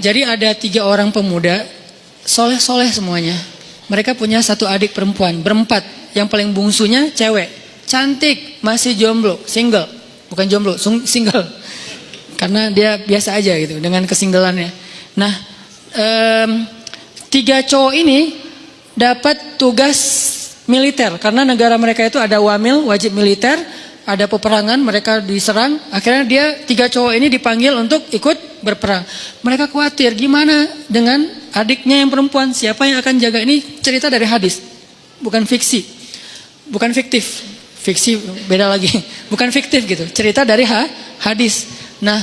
Jadi ada 3 orang pemuda, soleh-soleh semuanya. Mereka punya 1 adik perempuan, berempat. Yang paling bungsunya cewek, cantik, masih jomblo, single. Bukan jomblo, single. Karena dia biasa aja gitu dengan kesinggelannya. Nah, 3 cowok ini dapat tugas militer. Karena negara mereka itu ada wamil, wajib militer. Ada peperangan, mereka diserang. Akhirnya 3 cowok ini dipanggil untuk ikut berperang. Mereka khawatir gimana dengan adiknya yang perempuan. Siapa yang akan jaga? Ini cerita dari hadis, bukan fiksi, bukan fiktif. Fiksi beda lagi, bukan fiktif gitu. Cerita dari hadis. Nah,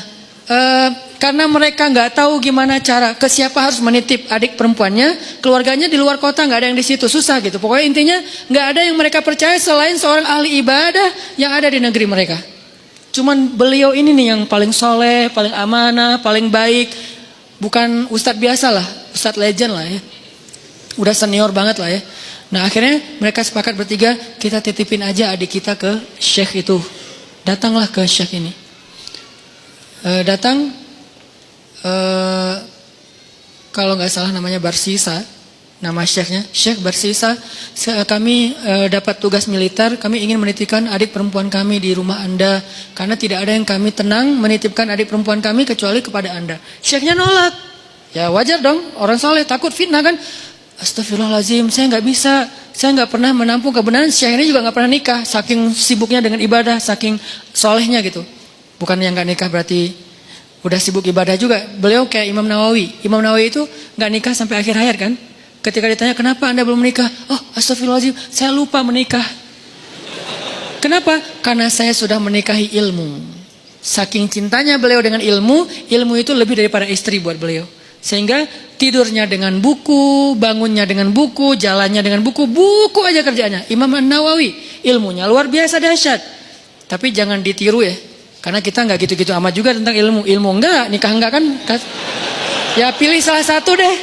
karena mereka nggak tahu gimana cara ke siapa harus menitip adik perempuannya, keluarganya di luar kota, nggak ada yang di situ, susah gitu. Pokoknya intinya nggak ada yang mereka percaya selain seorang ahli ibadah yang ada di negeri mereka. Cuman beliau ini nih yang paling soleh, paling amanah, paling baik. Bukan ustadz biasa lah, ustadz legend lah ya. Udah senior banget lah ya. Nah akhirnya mereka sepakat bertiga, kita titipin aja adik kita ke syekh itu. Datanglah ke syekh ini. Kalau nggak salah namanya Barsisa, nama syekhnya, Syekh Barsisa. Kami dapat tugas militer, kami ingin menitipkan adik perempuan kami di rumah Anda, karena tidak ada yang kami tenang menitipkan adik perempuan kami kecuali kepada Anda. Syekhnya nolak. Ya wajar dong, orang soleh takut fitnah kan. Astagfirullahaladzim, saya nggak bisa, saya nggak pernah menampung kebenaran. Syekh ini juga nggak pernah nikah, saking sibuknya dengan ibadah, saking solehnya gitu. Bukan yang nggak nikah berarti udah sibuk ibadah juga. Beliau kayak Imam Nawawi. Imam Nawawi itu nggak nikah sampai akhir hayat kan. Ketika ditanya kenapa Anda belum menikah, oh astagfirullahaladzim, saya lupa menikah. Kenapa? Karena saya sudah menikahi ilmu. Saking cintanya beliau dengan ilmu, ilmu itu lebih daripada istri buat beliau. Sehingga tidurnya dengan buku, bangunnya dengan buku, jalannya dengan buku, buku aja kerjaannya. Imam Nawawi, ilmunya luar biasa dahsyat. Tapi jangan ditiru ya. Karena kita nggak gitu-gitu amat juga tentang ilmu. Ilmu enggak, nikah enggak kan? Ya pilih salah satu deh.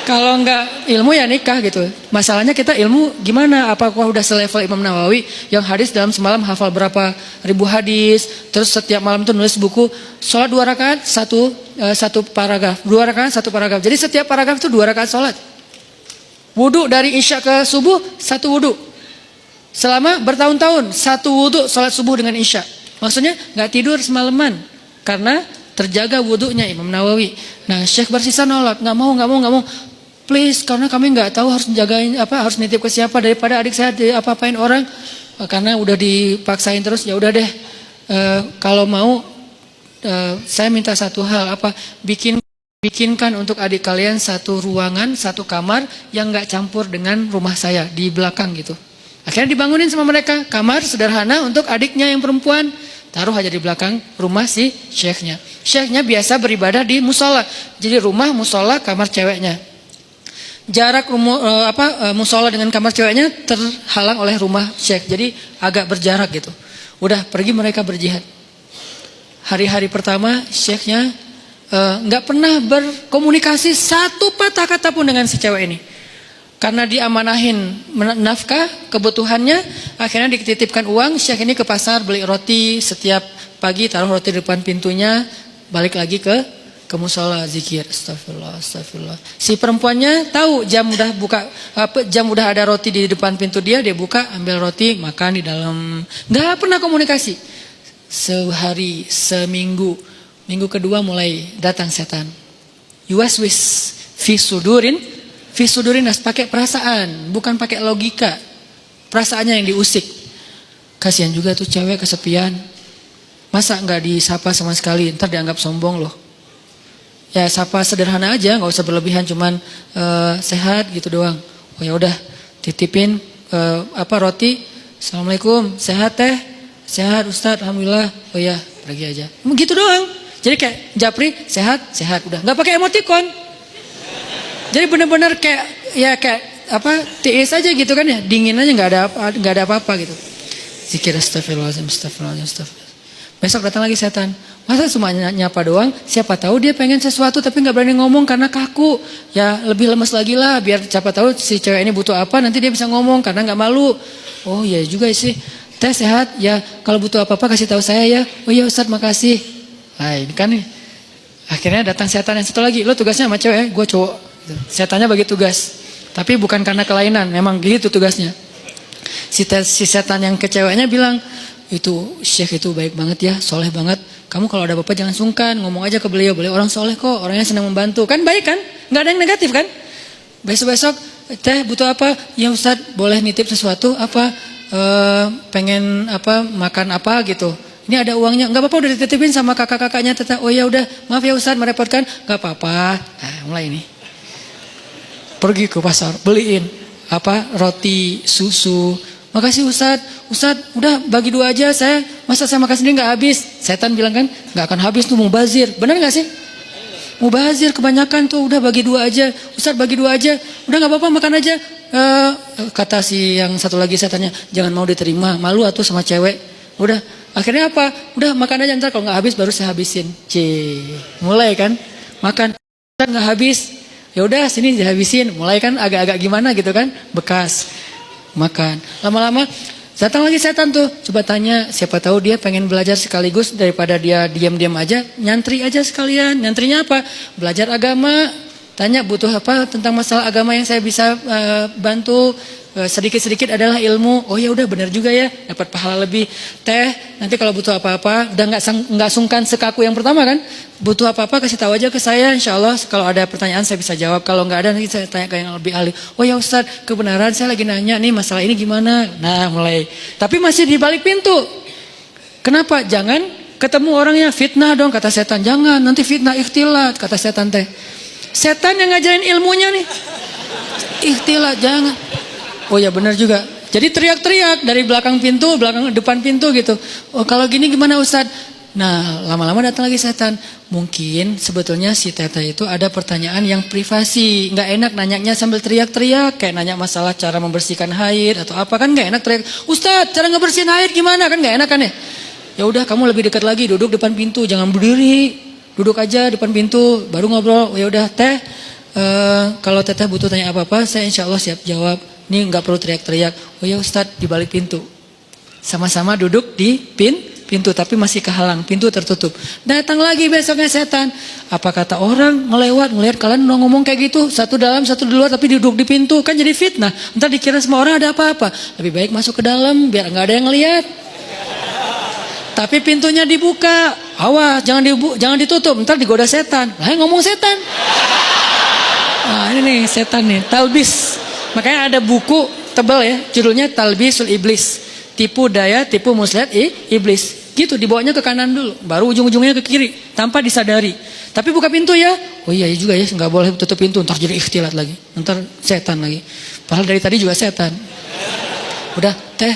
Kalau enggak ilmu ya nikah gitu. Masalahnya kita ilmu gimana? Apakah udah selevel Imam Nawawi yang hadis dalam semalam hafal berapa ribu hadis, terus setiap malam tuh nulis buku, sholat 2 rakaat satu paragraf, 2 rakaat 1 paragraf. Jadi setiap paragraf itu 2 rakaat sholat. Wudu dari isya ke subuh 1 wudu. Selama bertahun-tahun 1 wudu sholat subuh dengan isya. Maksudnya nggak tidur semalaman karena terjaga wudunya Imam Nawawi. Nah Syekh Barsisa nolak, nggak mau. Please, karena kami nggak tahu harus jagain harus nitip ke siapa, daripada adik saya apa-apain orang. Karena udah dipaksain terus, ya udah deh. Kalau mau, saya minta satu hal, bikinkan untuk adik kalian 1 ruangan, 1 kamar yang nggak campur dengan rumah saya di belakang gitu. Akhirnya dibangunin sama mereka kamar sederhana untuk adiknya yang perempuan, taruh aja di belakang rumah si syekhnya. Syekhnya biasa beribadah di musola, jadi rumah musola kamar ceweknya. Jarak musola dengan kamar ceweknya terhalang oleh rumah syekh, jadi agak berjarak gitu. Udah pergi mereka berjihad. Hari-hari pertama syekhnya nggak pernah berkomunikasi 1 patah kata pun dengan si cewek ini. Karena diamanahin nafkah kebutuhannya, akhirnya dititipkan uang. Syekh ini ke pasar beli roti, setiap pagi taruh roti di depan pintunya, balik lagi ke musola zikir, astagfirullah. Si perempuannya tahu jam udah buka, jam udah ada roti di depan pintu dia buka, ambil roti, makan di dalam. Nggak pernah komunikasi. Sehari, seminggu, minggu kedua mulai datang setan. Yuwaswis fi sudurin pakai perasaan, bukan pakai logika. Perasaannya yang diusik. Kasihan juga tuh cewek kesepian. Masa nggak disapa sama sekali, ntar dianggap sombong loh. Ya sapa sederhana aja, nggak usah berlebihan, cuman sehat gitu doang. Oh ya udah, titipin roti. Assalamualaikum, sehat teh? Sehat Ustadz, alhamdulillah. Oh ya, pergi aja. Gitu doang. Jadi kayak japri, sehat, udah. Nggak pakai emoticon. Jadi benar-benar kayak tiis aja gitu kan ya, dingin aja, nggak ada apa-apa gitu. Zikir astagfirullahaladzim. Besok datang lagi setan. Masa cuma nyapa doang? Siapa tahu dia pengen sesuatu tapi nggak berani ngomong karena kaku. Ya lebih lemes lagi lah, biar siapa tahu si cewek ini butuh apa, nanti dia bisa ngomong karena nggak malu. Oh iya juga sih. Teh sehat ya, kalau butuh apa-apa kasih tahu saya ya. Oh iya Ustadz makasih. Nah ini kan nih. Akhirnya datang setan yang satu lagi, lo tugasnya sama cewek, gue cowok. Gitu. Setannya bagi tugas, tapi bukan karena kelainan, memang gitu tugasnya. Si setan yang ke ceweknya bilang, itu Syekh itu baik banget ya, soleh banget. Kamu kalau ada apa-apa jangan sungkan, ngomong aja ke beliau orang soleh kok, orangnya senang membantu. Kan baik kan? Nggak ada yang negatif kan? Besok-besok, teh butuh apa? Ya Ustadz boleh nitip sesuatu apa? Pengen apa makan apa gitu. Ini ada uangnya, nggak apa-apa udah dititipin sama kakak-kakaknya teteh. Oh ya udah, maaf ya Ustadz merepotkan, nggak apa-apa. Nah, mulai ini. Pergi ke pasar, beliin apa roti, susu. Makasih Ustadz udah bagi 2 aja saya, masa saya makan sendiri nggak habis. Setan bilang kan, nggak akan habis tuh mubazir. Benar nggak sih? Mubazir kebanyakan tuh, udah bagi 2 aja. Ustadz bagi 2 aja, udah nggak apa-apa makan aja. Kata si yang satu lagi setannya, jangan mau diterima, malu atuh sama cewek. Udah, akhirnya apa? Udah makan aja, ntar kalau nggak habis baru saya habisin. Mulai kan makan, nggak habis. Ya udah sini dihabisin. Mulai kan agak-agak gimana gitu kan, bekas makan. Lama-lama datang lagi setan tuh. Coba tanya, siapa tahu dia pengen belajar sekaligus daripada dia diam-diam aja, nyantri aja sekalian. Nyantrinya apa? Belajar agama. Tanya butuh apa tentang masalah agama yang saya bisa bantu. Sedikit-sedikit adalah ilmu. Oh ya udah benar juga ya, dapat pahala lebih. Teh, nanti kalau butuh apa-apa, udah nggak sungkan sekaku yang pertama kan? Butuh apa-apa kasih tahu aja ke saya. Insya Allah kalau ada pertanyaan saya bisa jawab. Kalau nggak ada nanti saya tanya ke yang lebih ahli. Oh ya Ustadz, kebenaran saya lagi nanya nih masalah ini gimana? Nah mulai. Tapi masih di balik pintu. Kenapa? Jangan ketemu orangnya fitnah dong kata setan. Jangan, nanti fitnah ikhtilat kata setan teh. Setan yang ngajarin ilmunya nih. Ikhtilat, jangan. Oh ya benar juga. Jadi teriak-teriak dari belakang pintu, depan pintu gitu. Oh kalau gini gimana Ustadz? Nah lama-lama datang lagi setan. Mungkin sebetulnya si Teta itu ada pertanyaan yang privasi. Nggak enak nanyanya sambil teriak-teriak. Kayak nanya masalah cara membersihkan haid atau apa kan nggak enak teriak. Ustadz cara ngebersihin haid gimana kan nggak enak kan ya? Ya udah kamu lebih dekat lagi, duduk depan pintu, jangan berdiri. Duduk aja depan pintu, baru ngobrol. Ya udah teh, kalau Teteh butuh tanya apa-apa, saya insya Allah siap jawab. Ini nggak perlu teriak-teriak. Oh ya Ustadz di balik pintu. Sama-sama duduk di pintu tapi masih kehalang, pintu tertutup. Datang lagi besoknya setan. Apa kata orang ngelihat kalian ngomong kayak gitu, satu dalam satu di luar tapi duduk di pintu, kan jadi fitnah. Ntar dikira semua orang ada apa-apa. Lebih baik masuk ke dalam biar nggak ada yang ngelihat. Tapi pintunya dibuka. Awas jangan ditutup, ntar digoda setan. Lah ngomong setan. Nah ini nih setan nih, talbis. Makanya ada buku tebal ya, judulnya Talbisul Iblis. Tipu daya, tipu muslihat iblis. Gitu, dibawanya ke kanan dulu, baru ujung-ujungnya ke kiri, tanpa disadari. Tapi buka pintu ya. Oh iya juga ya, nggak boleh tutup pintu, ntar jadi ikhtilat lagi. Ntar setan lagi. Padahal dari tadi juga setan. Udah, teh,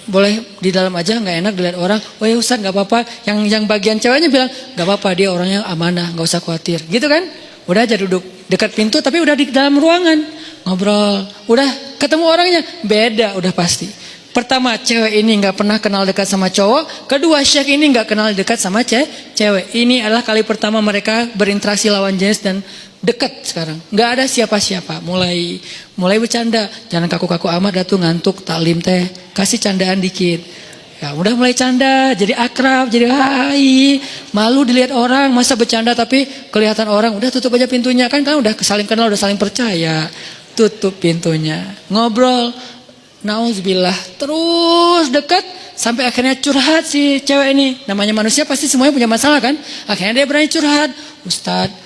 boleh di dalam aja, nggak enak dilihat orang. Oh ya Ustaz, nggak apa-apa. Yang bagian ceweknya bilang, nggak apa-apa, dia orangnya amanah, nggak usah khawatir. Gitu kan? Udah aja duduk dekat pintu, tapi udah di dalam ruangan ngobrol. Udah ketemu orangnya, beda, udah pasti. Pertama, cewek ini nggak pernah kenal dekat sama cowok. Kedua, Syekh ini nggak kenal dekat sama cewek. Ini adalah kali pertama mereka berinteraksi lawan jenis dan dekat sekarang. Nggak ada siapa-siapa. Mulai bercanda. Jangan kaku-kaku amat, datu ngantuk taklim teh. Kasih candaan dikit. Ya udah mulai canda, jadi akrab, jadi hai. Malu dilihat orang, masa bercanda tapi kelihatan orang. Udah tutup aja pintunya, kan udah saling kenal, udah saling percaya. Tutup pintunya, ngobrol. Nauzubillah, terus dekat sampai akhirnya curhat si cewek ini. Namanya manusia pasti semuanya punya masalah kan. Akhirnya dia berani curhat. Ustadz,